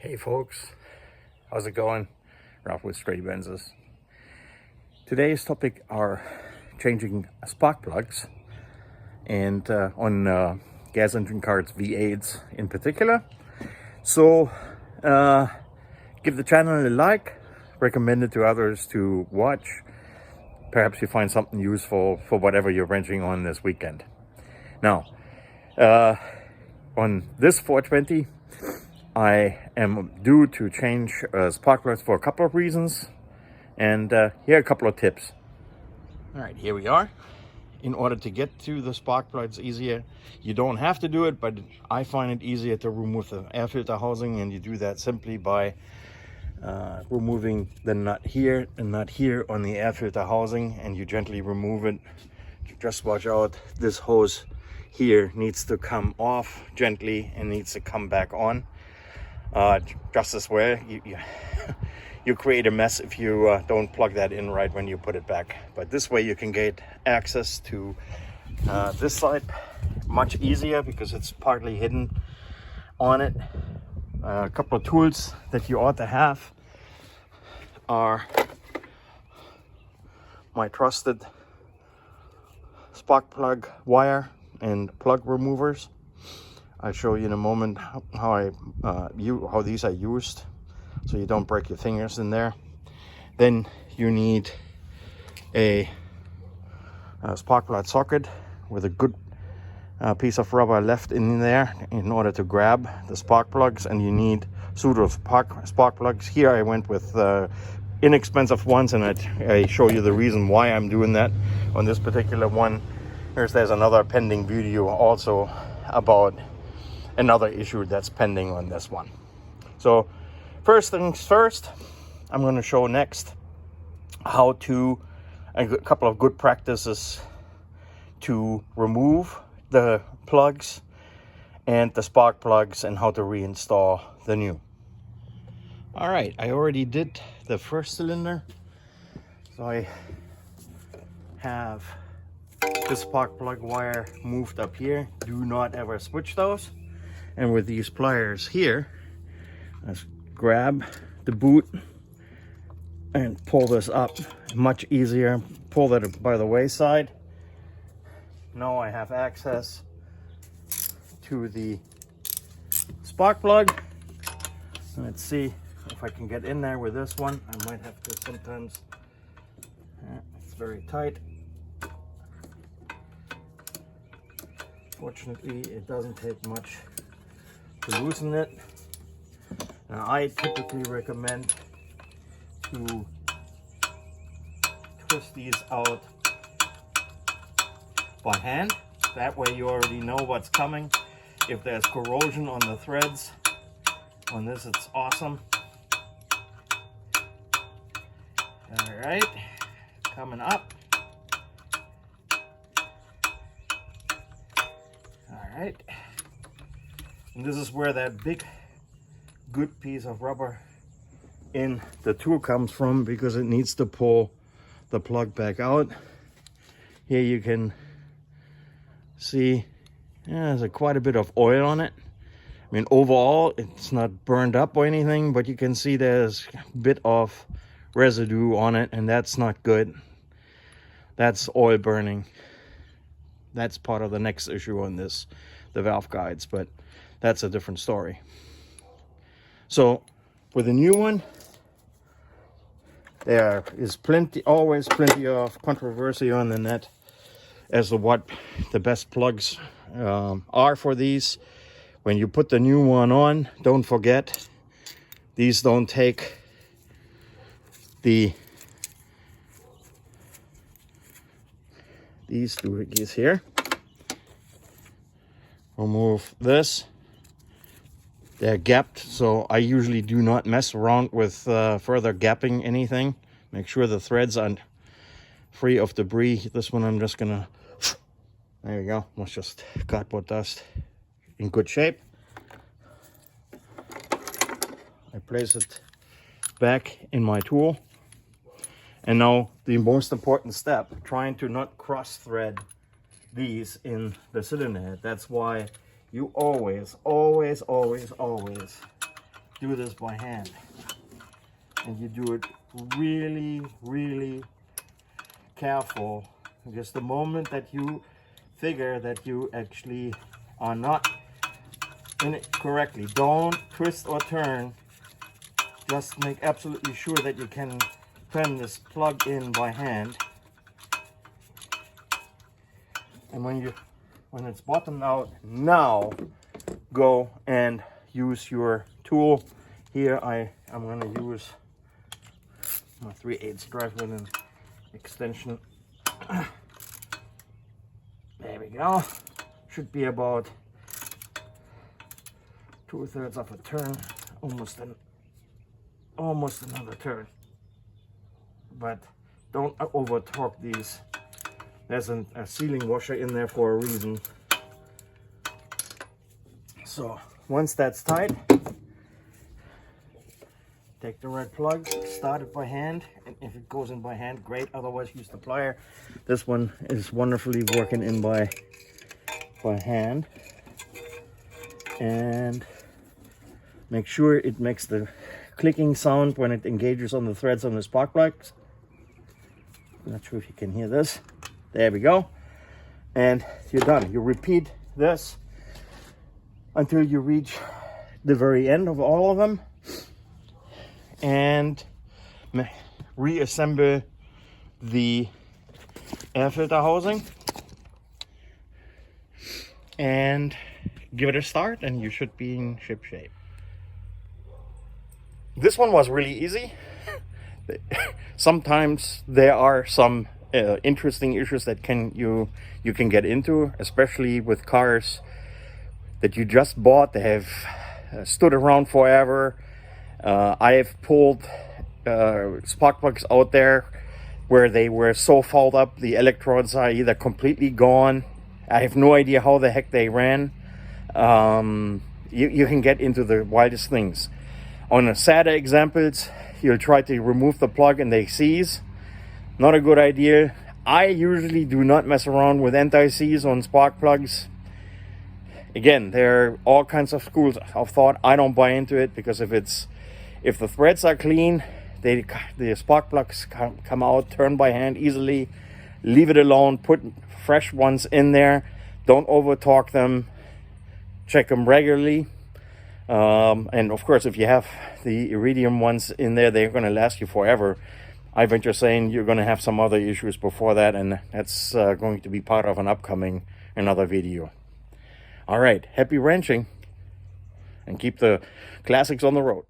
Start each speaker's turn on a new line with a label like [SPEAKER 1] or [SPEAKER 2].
[SPEAKER 1] Hey folks, how's it going? Ralf with Stray Benzes. Today's topic are changing spark plugs and on gas engine cars, V8s in particular. So give the channel a like, recommend it to others to watch. Perhaps you find something useful for whatever you're wrenching on this weekend. Now, on this 420, I am due to change spark plugs for a couple of reasons, and here are a couple of tips. All right, here we are. In order to get to the spark plugs easier, you don't have to do it, but I find it easier to remove the air filter housing, and you do that simply by removing the nut here and nut here on the air filter housing, and you gently remove it. Just watch out, this hose here needs to come off gently and needs to come back on. Just as well, you create a mess if you don't plug that in right when you put it back. But this way you can get access to this side much easier because it's partly hidden on it. A couple of tools that you ought to have are my trusted spark plug wire and plug removers. I'll show you in a moment how these are used so you don't break your fingers in there. Then you need a spark plug socket with a good piece of rubber left in there in order to grab the spark plugs, and you need pseudo spark plugs. Here I went with inexpensive ones, and I show you the reason why I'm doing that on this particular one. There's another pending video also about another issue that's pending on this one. So first things first, I'm going to show next how to a couple of good practices to remove the plugs and the spark plugs and how to reinstall the new. All right, I already did the first cylinder, so I have the spark plug wire moved up here. Do not ever switch those. And with these pliers here, let's grab the boot and pull this up. Much easier. Pull that by the wayside. Now I have access to the spark plug. Let's see if I can get in there with this one. I might have to sometimes. It's very tight. Fortunately, it doesn't take much to loosen it. Now, I typically recommend to twist these out by hand. That way you already know what's coming. If there's corrosion on the threads, on this it's awesome. All right, coming up. All right. And this is where that big good piece of rubber in the tool comes from, because it needs to pull the plug back out. Here you can see there's quite a bit of oil on it. I mean, overall it's not burned up or anything, but you can see there's a bit of residue on it, and that's not good. That's oil burning. That's part of the next issue on this, the valve guides, but that's a different story. So with a new one, there is always plenty of controversy on the net as to what the best plugs are for these. When you put the new one on, don't forget, these don't take these doohickeys here. Remove this. They're gapped, so I usually do not mess around with further gapping anything. Make sure the threads are free of debris. This one I'm just gonna, there you go, almost just cardboard dust. In good shape. I place it back in my tool. And now the most important step, trying to not cross thread these in the cylinder head. That's why you always do this by hand. And you do it really, really careful, because the moment that you figure that you actually are not in it correctly, don't twist or turn. Just make absolutely sure that you can turn this plug in by hand. And when it's bottomed out, now go and use your tool. Here I'm going to use my 3/8 drive with an extension. There we go. Should be about 2/3 of a turn, almost another turn. But don't over torque these. There's a sealing washer in there for a reason. So once that's tight, take the red plug, start it by hand, and if it goes in by hand, great. Otherwise, use the plier. This one is wonderfully working in by hand. And make sure it makes the clicking sound when it engages on the threads on the spark plugs. I'm not sure if you can hear this. There we go. And you're done. You repeat this until you reach the very end of all of them, and reassemble the air filter housing and give it a start, and you should be in ship shape. This one was really easy. Sometimes there are some interesting issues that you can get into, especially with cars that you just bought. They have stood around forever. I have pulled spark plugs out there where they were so fouled up, the electrodes are either completely gone. I have no idea how the heck they ran. You can get into the wildest things. On the sadder examples, you'll try to remove the plug and they seize. Not a good idea. I usually do not mess around with anti-seize on spark plugs. Again, there are all kinds of schools of thought. I don't buy into it, because if the threads are clean, the spark plugs come out, turn by hand easily. Leave it alone. Put fresh ones in there. Don't over torque them. Check them regularly. And of course, if you have the iridium ones in there, they're going to last you forever. I venture saying you're going to have some other issues before that, and that's going to be part of another video. All right, happy wrenching, and keep the classics on the road.